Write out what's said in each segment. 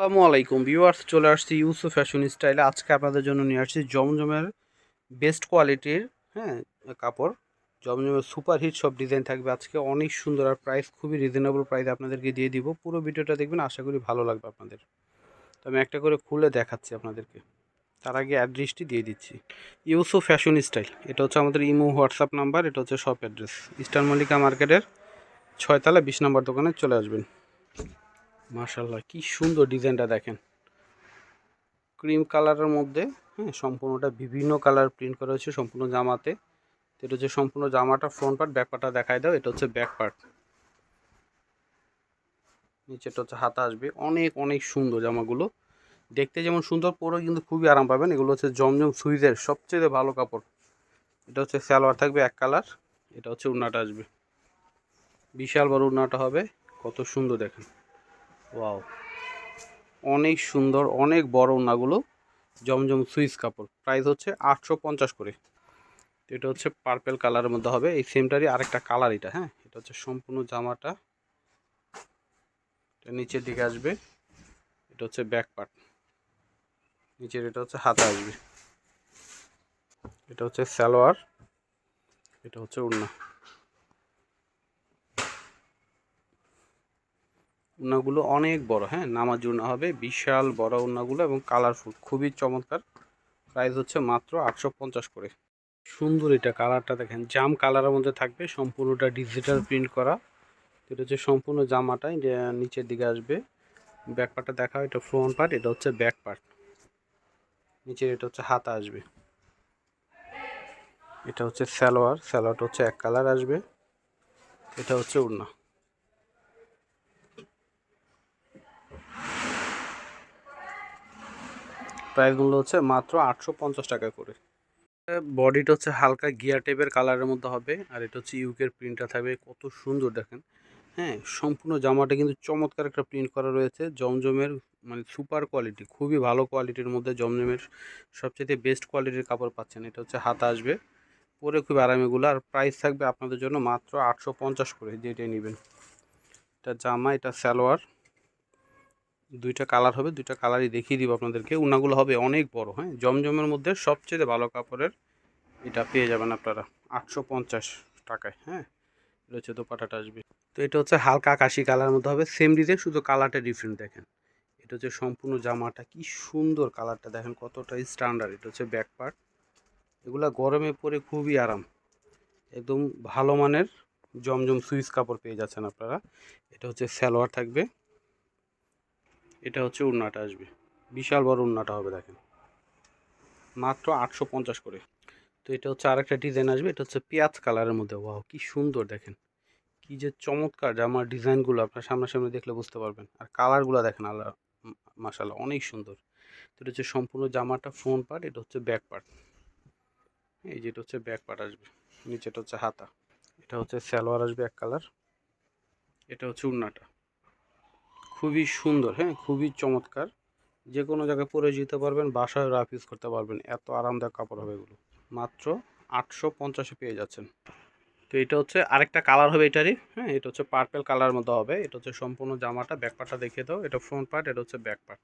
আসসালামু আলাইকুম ভিউয়ার্স, চলে আসছি ইউসুফ ফ্যাশন স্টাইলে। আজকে আপনাদের জন্য নিয়ে আসছি জমজমের বেস্ট কোয়ালিটির কাপড়। জমজমের সুপারহিট সব ডিজাইন থাকবে আজকে, অনেক সুন্দর আর প্রাইস খুবই রিজনেবল প্রাইসে আপনাদেরকে দিয়ে দিব। পুরো ভিডিওটা দেখবেন, আশা করি ভালো লাগবে আপনাদের। তো আমি একটা করে খুলে দেখাচ্ছি আপনাদেরকে, তার আগে অ্যাড্রেসটি দিয়ে দিচ্ছি। ইউসুফ ফ্যাশন স্টাইল, এটা হচ্ছে আমাদের ইমো হোয়াটসঅ্যাপ নাম্বার, এটা হচ্ছে শপ অ্যাড্রেস ইস্টার্ন মল্লিকা মার্কেটের 6 তলা 20 নম্বর দোকানে চলে আসবেন। মাশাআল্লাহ, কি সুন্দর ডিজাইনটা দেখেন, ক্রিম কালারের মধ্যে। হ্যাঁ, সম্পূর্ণটা বিভিন্ন কালার প্রিন্ট করা হয়েছে সম্পূর্ণ জামাতে। তো এটা হচ্ছে সম্পূর্ণ জামাটা ফ্রন্ট পার্ট, ব্যাক পার্টটা দেখাই দাও। এটা হচ্ছে ব্যাক পার্ট, নিচেটা হচ্ছে হাতা আসবে। অনেক অনেক সুন্দর জামাগুলো, দেখতে যেমন সুন্দর, পরে কিন্তু খুবই আরাম পাবেন। এগুলো হচ্ছে জমজম সুইজের সবচেয়ে ভালো কাপড়। এটা হচ্ছে সালোয়ার থাকবে এক কালার, এটা হচ্ছে উন্নাটা আসবে, বিশাল বড় উন্নাটা হবে। কত সুন্দর দেখেন, ওয়াও, অনেক সুন্দর, অনেক বড় উন্নাগুলো। জমজম সুইজ কাপড়, প্রাইস হচ্ছে 850 করে। তো এটা হচ্ছে পার্পেল কালারের মধ্যে হবে, এই সেমটারই আরেকটা কালার এটা। হ্যাঁ, এটা হচ্ছে সম্পূর্ণ জামাটা, এটা নিচের দিকে আসবে। এটা হচ্ছে ব্যাক পার্ট, নিচের এটা হচ্ছে হাতা আসবে। এটা হচ্ছে সালোয়ার, এটা হচ্ছে উন্না। উন্নাগুলো অনেক বড়, হ্যাঁ, নামাজি উন্না হবে, বিশাল বড় উন্নাগুলো এবং কালারফুল, খুবই চমৎকার। প্রাইস হচ্ছে মাত্র 850 করে। সুন্দর, এটা কালারটা দেখেন, জাম কালারের মধ্যে থাকবে, সম্পূর্ণটা ডিজিটাল প্রিন্ট করা। এটা হচ্ছে সম্পূর্ণ জামাটাই নিচের দিকে আসবে। ব্যাক পার্টটা দেখা, এটা ফ্রন্ট পার্ট, এটা হচ্ছে ব্যাক পার্ট, নিচের এটা হচ্ছে হাতা আসবে। এটা হচ্ছে সালোয়ার, সালোয়ারটা হচ্ছে এক কালার আসবে। এটা হচ্ছে ওড়না। প্রাইসগুলো হচ্ছে মাত্র 850 টাকা করে। বডিটা হচ্ছে হালকা গিয়ার টাইপের কালারের মধ্যে হবে, আর এটা হচ্ছে ইউকের প্রিন্টটা থাকবে, কত সুন্দর দেখেন। হ্যাঁ, সম্পূর্ণ জামাটা কিন্তু চমৎকার একটা প্রিন্ট করা রয়েছে জমজমের, মানে সুপার কোয়ালিটি, খুবই ভালো কোয়ালিটির মধ্যে জমজমের সবচেয়ে বেস্ট কোয়ালিটির কাপড় পাচ্ছেন। এটা হচ্ছে হাতা আসবে, পরে খুব আরাম এগুলো। আর প্রাইস থাকবে আপনাদের জন্য মাত্র 850 করে, যেটাই নেবেন। এটা জামা, এটা সালোয়ার, দুইটা কালার হবে, দুইটা কালারই দেখিয়ে দিব আপনাদেরকে। উনাগুলো হবে অনেক বড়। হ্যাঁ, জমজমের মধ্যে সবচেয়ে ভালো কাপড়ের এটা পেয়ে যাবেন আপনারা 850 টাকায়। হ্যাঁ, এটা হচ্ছে দোপাটাটা আসবে। তো এটা হচ্ছে হালকা আকাশি কালারের মধ্যে হবে, সেম ডিজাইন, শুধু কালারটা ডিফারেন্ট দেখেন। এটা হচ্ছে সম্পূর্ণ জামাটা, কি সুন্দর কালারটা দেখেন, কতটা স্ট্যান্ডার্ড। এটা হচ্ছে ব্যাক পার্ট, এগুলা গরমে পরে খুবই আরাম, একদম ভালো মানের জমজম সুইস কাপড় পেয়ে যাচ্ছেন আপনারা। এটা হচ্ছে সালোয়ার থাকবে, এটা হচ্ছে উন্নাটা আসবে, বিশাল বড় উন্নাটা হবে দেখেন, মাত্র 850 করে। তো এটা হচ্ছে আরেকটা ডিজাইন আসবে, এটা হচ্ছে পেঁয়াজ কালারের মধ্যে। ওয়াও, কি সুন্দর দেখেন, কি যে চমৎকার জামার ডিজাইনগুলো, আপনার সামনাসামনি দেখলে বুঝতে পারবেন। আর কালারগুলো দেখেন, আল্লাহ মাশাআল্লাহ, অনেক সুন্দর। তো এটা হচ্ছে সম্পূর্ণ জামাটা ফ্রন্ট পার্ট, এটা হচ্ছে ব্যাক পার্ট, এই যেটা হচ্ছে ব্যাক পার্ট আসবে, নিচেটা হচ্ছে হাতা। এটা হচ্ছে সালোয়ার আসবে এক কালার, এটা হচ্ছে উন্নাটা, খুবই সুন্দর। হ্যাঁ, খুবই চমৎকার, যে কোনো জায়গায় পরে যেতে পারবেন, বাসায় রাফ ইউজ করতে পারবেন, এত আরামদায়ক কাপড় হবে এগুলো। মাত্র 850-এ পেয়ে যাচ্ছেন। তো এটা হচ্ছে আরেকটা কালার হবে এটারই। হ্যাঁ, এটা হচ্ছে পার্পেল কালার মতো হবে। এটা হচ্ছে সম্পূর্ণ জামাটা, ব্যাক পার্টটা দেখিয়ে দাও। এটা ফ্রন্ট পার্ট, এটা হচ্ছে ব্যাক পার্ট,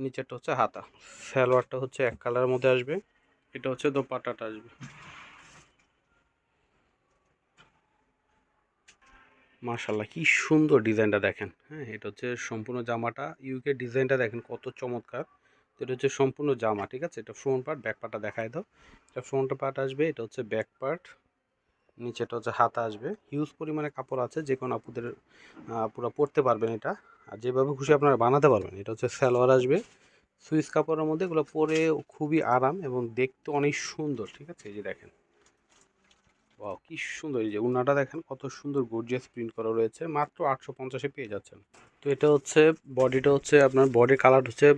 নিচেরটা হচ্ছে হাতা। সালোয়ারটা হচ্ছে এক কালারের মধ্যে আসবে, এটা হচ্ছে দোপাট্টাটা আসবে। মার্শাল্লাহ, কি সুন্দর ডিজাইনটা দেখেন। হ্যাঁ, এটা হচ্ছে সম্পূর্ণ জামাটা, ইউকে ডিজাইনটা দেখেন কত চমৎকার। তো এটা হচ্ছে সম্পূর্ণ জামা, ঠিক আছে। এটা ফ্রন্ট পার্ট, ব্যাক পার্টটা দেখায় দাও। এটা ফ্রন্ট পার্ট আসবে, এটা হচ্ছে ব্যাক পার্ট, নিচেটা হচ্ছে হাতা আসবে। হিউজ পরিমাণে কাপড় আছে, যে কোনো আপুদের পুরো পরতে পারবেন এটা, আর যেভাবে খুশি আপনারা বানাতে পারবেন। এটা হচ্ছে সালোয়ার আসবে, সুইস কাপড়ের মধ্যে, এগুলো পরে খুবই আরাম এবং দেখতে অনেক সুন্দর, ঠিক আছে। এই যে দেখেন, ওয়াও, কি সুন্দর। এই যে উন্নাটা দেখেন, কত সুন্দর গর্জিয়াস প্রিন্ট করা রয়েছে, মাত্র 850-এ পেয়ে যাচ্ছেন। তো এটা হচ্ছে বডিটা, হচ্ছে আপনার বডি কালার হচ্ছে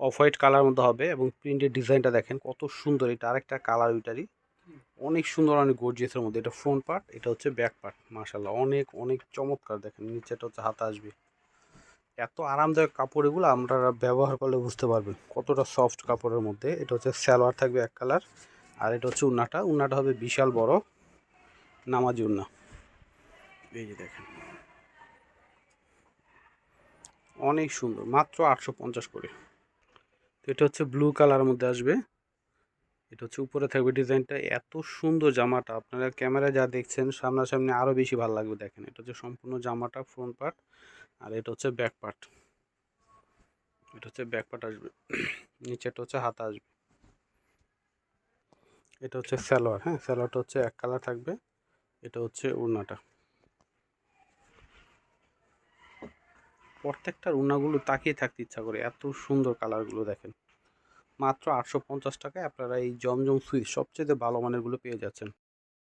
অফ হোয়াইট কালার মধ্যে হবে, এবং প্রিন্টের ডিজাইনটা দেখেন কত সুন্দর। এটা আরেকটা কালার, ওইটারই অনেক সুন্দর, অনেক গর্জিয়াসের মধ্যে। এটা ফ্রন্ট পার্ট, এটা হচ্ছে ব্যাক পার্ট, মাশাআল্লাহ, অনেক অনেক চমৎকার দেখেন। নিচেটা হচ্ছে হাতা আসবে, এত আরামদায়ক কাপড় এগুলো, আপনারা ব্যবহার করলে বুঝতে পারবেন কতটা সফট কাপড়ের মধ্যে। এটা হচ্ছে সালোয়ার থাকবে এক কালার, আর এটা হচ্ছে উন্নাটা, উন্নাটা হবে বিশাল বড় নামাজি উন্না। এই যে দেখেন, অনেক সুন্দর, মাত্র 850 করে। তো এটা হচ্ছে ব্লু কালারের মধ্যে আসবে। এটা হচ্ছে উপরে থাকবে ডিজাইনটা। এত সুন্দর জামাটা, আপনারা ক্যামেরায় যা দেখছেন সামনাসামনি আরও বেশি ভালো লাগবে। দেখেন এটা হচ্ছে সম্পূর্ণ জামাটা ফ্রন্ট পার্ট, আর এটা হচ্ছে ব্যাক পার্ট। এটা হচ্ছে ব্যাক পার্ট আসবে, নিচেটা হচ্ছে হাতা আসবে। এটা হচ্ছে সালোয়ার। হ্যাঁ, সালোয়ারটা হচ্ছে এক কালার থাকবে। এটা হচ্ছে ওড়নাটা। প্রত্যেকটার ওড়নাগুলো তাকিয়ে থাকতে ইচ্ছা করে, এত সুন্দর কালারগুলো দেখেন। মাত্র 850 টাকায় আপনারা এই জমজম সুইচ সবচেয়ে ভালো মানেরগুলো পেয়ে যাচ্ছেন।